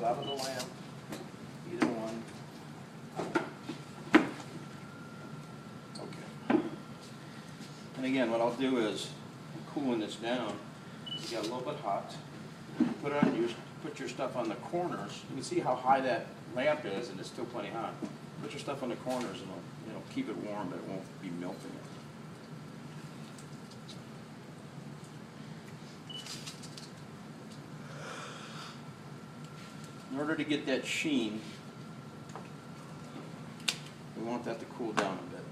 out of the lamp, either one. Okay. And again, what I'll do is, I'm cooling this down. You got a little bit hot. Put it on put your stuff on the corners. You can see how high that lamp is, and it's still plenty hot. Put your stuff on the corners, and it'll keep it warm, but it won't be melting it. In order to get that sheen, we want that to cool down a bit.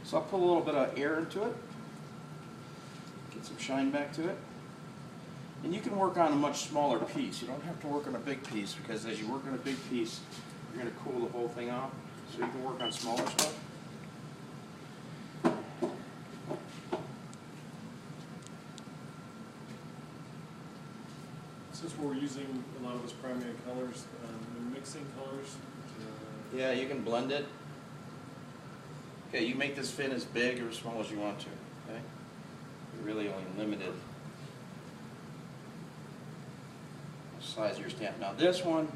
So I'll put a little bit of air into it, get some shine back to it. And you can work on a much smaller piece. You don't have to work on a big piece, because as you work on a big piece, you're going to cool the whole thing off. So you can work on smaller stuff. Since we're using a lot of those primary colors, mixing colors. Yeah, you can blend it. Okay, you make this fin as big or as small as you want to. Okay, you're really only limited the size of your stamp. Now this one,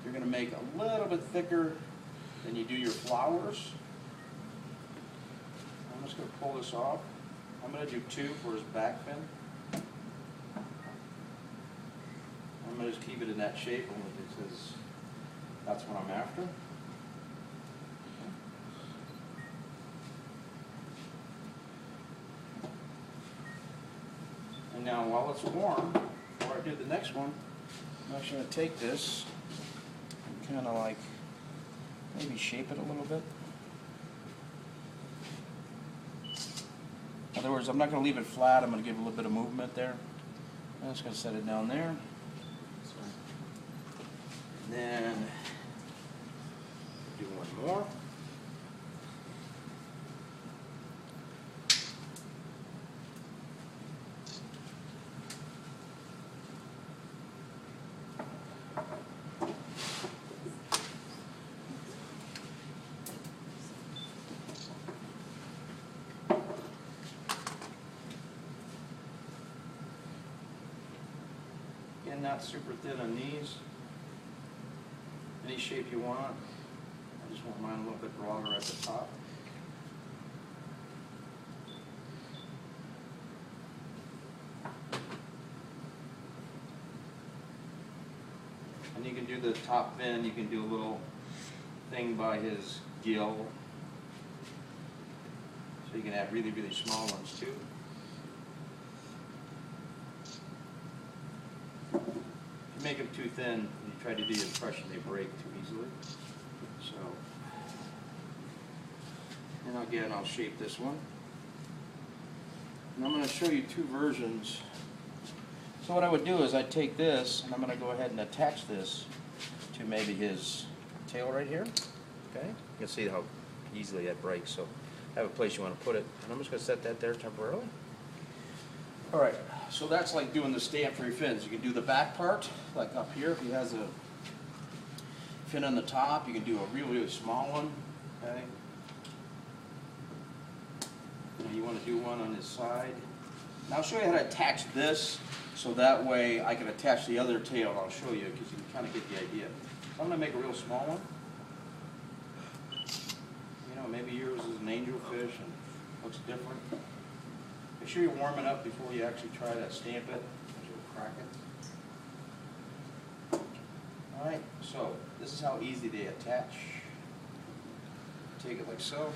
you're going to make a little bit thicker than you do your flowers. I'm just going to pull this off. I'm going to do 2 for his back fin. I'm going to just keep it in that shape only because that's what I'm after. And now while it's warm, before I do the next one, I'm actually going to take this and kind of like maybe shape it a little bit. In other words, I'm not going to leave it flat. I'm going to give it a little bit of movement there. I'm just going to set it down there. And then do one more. Again, not super thin on these. Any shape you want. I just want mine a little bit broader at the top. And you can do the top fin, you can do a little thing by his gill. So you can have really, really small ones too. If you make them too thin, and you try to do your impression, they break too easily. So, and again, I'll shape this one. And I'm going to show you 2 versions. So what I would do is I'd take this, and I'm going to go ahead and attach this to maybe his tail right here. Okay? You can see how easily that breaks. So have a place you want to put it. And I'm just going to set that there temporarily. All right, so that's like doing the stamp for your fins. You can do the back part, like up here. If he has a fin on the top, you can do a really, really small one. Okay. And you want to do one on his side. Now I'll show you how to attach this, so that way I can attach the other tail. And I'll show you because you can kind of get the idea. So I'm going to make a real small one. You know, maybe yours is an angelfish and looks different. Make sure you're warming up before you actually try to stamp it, because you'll crack it. All right, so this is how easy they attach. Take it like so.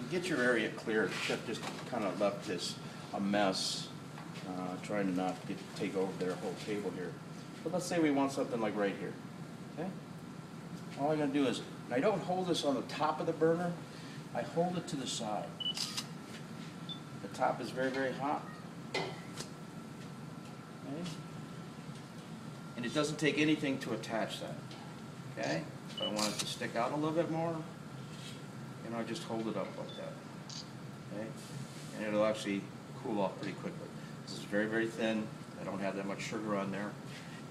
And get your area clear. Chip just kind of left this a mess, trying to not take over their whole table here. But let's say we want something like right here. Okay. All I'm going to do is, I don't hold this on the top of the burner. I hold it to the side. The top is very, very hot. Okay. And it doesn't take anything to attach that. Okay? If I want it to stick out a little bit more, I just hold it up like that. Okay? And it'll actually cool off pretty quickly. This is very, very thin. I don't have that much sugar on there.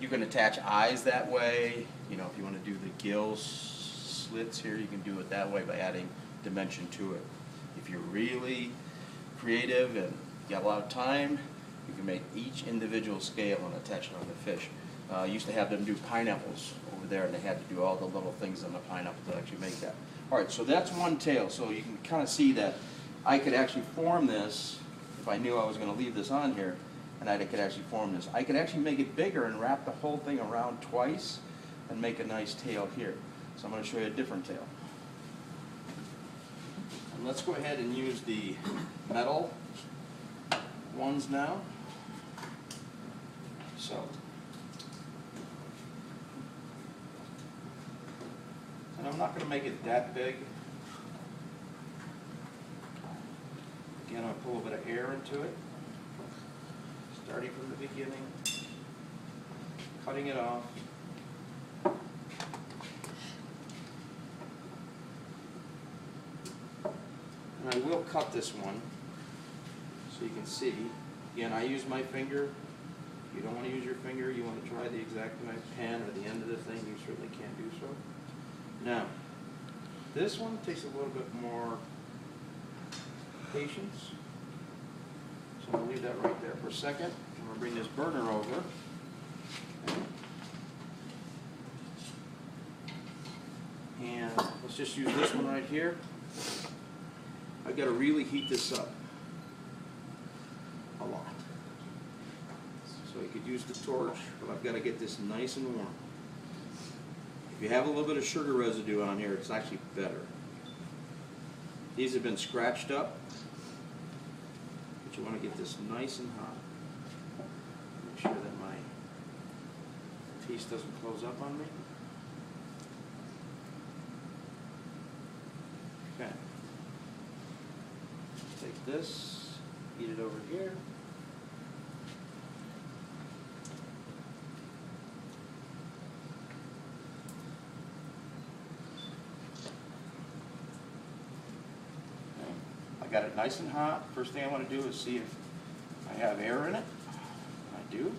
You can attach eyes that way. You know, if you want to do the gill slits here, you can do it that way by adding dimension to it. If you're really creative and you got a lot of time, you can make each individual scale and attach it on the fish. I used to have them do pineapples over there, and they had to do all the little things on the pineapple to actually make that. All right, so that's one tail. So you can kind of see that I could actually form this if I knew I was going to leave this on here, and I could actually form this. I could actually make it bigger and wrap the whole thing around twice and make a nice tail here. So I'm going to show you a different tail. And let's go ahead and use the metal ones now. So, and I'm not going to make it that big. Again, I'll pull a bit of air into it, starting from the beginning, cutting it off. And I will cut this one so you can see. Again, I use my finger. If you don't want to use your finger, you want to try the exact pen or the end of the thing, you certainly can do so. Now, this one takes a little bit more patience. So I'm going to leave that right there for a second. I'm going to bring this burner over. Okay. And let's just use this one right here. I've got to really heat this up a lot. So you could use the torch, but I've got to get this nice and warm. If you have a little bit of sugar residue on here, it's actually better. These have been scratched up, but you want to get this nice and hot. Make sure that my piece doesn't close up on me. Okay. Take this, heat it over here. Okay. I got it nice and hot. First thing I want to do is see if I have air in it. I do.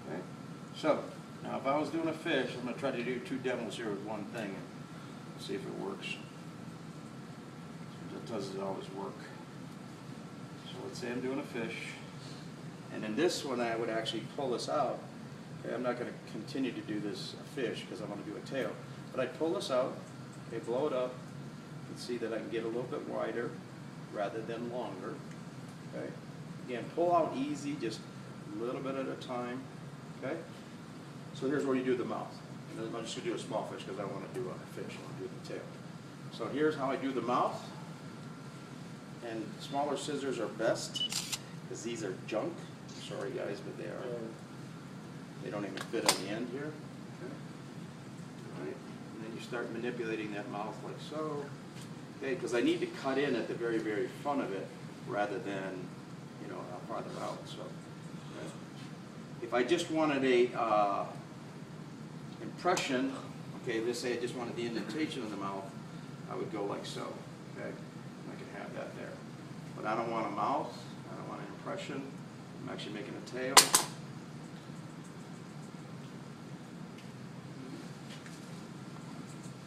Okay. So, now if I was doing a fish, I'm going to try to do two demos here with one thing. See if it works. So it doesn't always work. So let's say I'm doing a fish, and in this one I would actually pull this out. Okay, I'm not going to continue to do this fish because I want to do a tail, but I pull this out. Okay, blow it up. You can see that I can get a little bit wider rather than longer. Okay. Again, pull out easy, just a little bit at a time. Okay. So here's where you do the mouth. And then I'm just going to do a small fish because I don't want to do a fish, I want to do the tail. So here's how I do the mouth. And smaller scissors are best because these are junk. I'm sorry guys, but they are. They don't even fit on the end here. Okay. All right. And then you start manipulating that mouth like so. Okay, because I need to cut in at the very, very front of it rather than, you know, farther out. So okay. If I just wanted a impression, okay, let's say I just wanted the indentation of the mouth, I would go like so, okay? And I can have that there. But I don't want a mouth, I don't want an impression, I'm actually making a tail.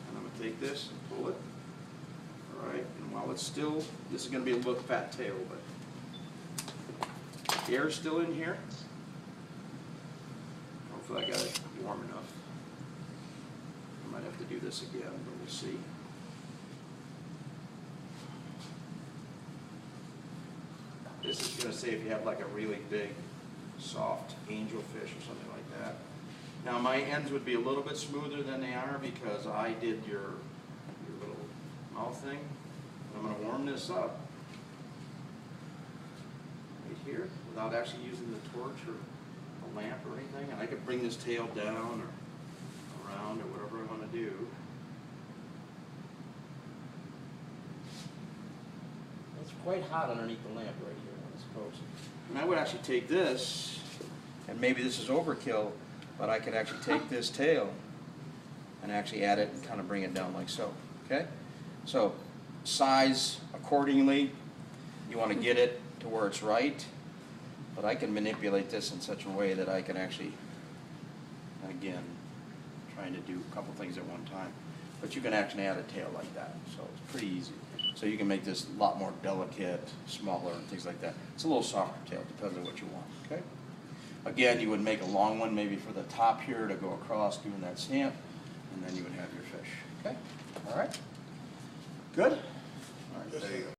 And I'm going to take this and pull it, all right? And while it's still, this is going to be a little fat tail, but the air's still in here. Hopefully I got it warm enough. I might have to do this again, but we'll see. This is going to say if you have like a really big, soft angelfish or something like that. Now my ends would be a little bit smoother than they are because I did your little mouth thing. I'm going to warm this up right here without actually using the torch or a lamp or anything. And I could bring this tail down or around or whatever I want to do. It's quite hot underneath the lamp right here, I suppose. And I would actually take this, and maybe this is overkill, but I could actually take this tail and actually add it and kind of bring it down like so. Okay? So size accordingly. You want to get it to where it's right. But I can manipulate this in such a way that I can actually, again, trying to do a couple things at one time. But you can actually add a tail like that, so it's pretty easy. So you can make this a lot more delicate, smaller, and things like that. It's a little softer tail, depends on what you want, okay? Again, you would make a long one maybe for the top here to go across doing that stamp, and then you would have your fish, okay? All right? Good? All right, there you go.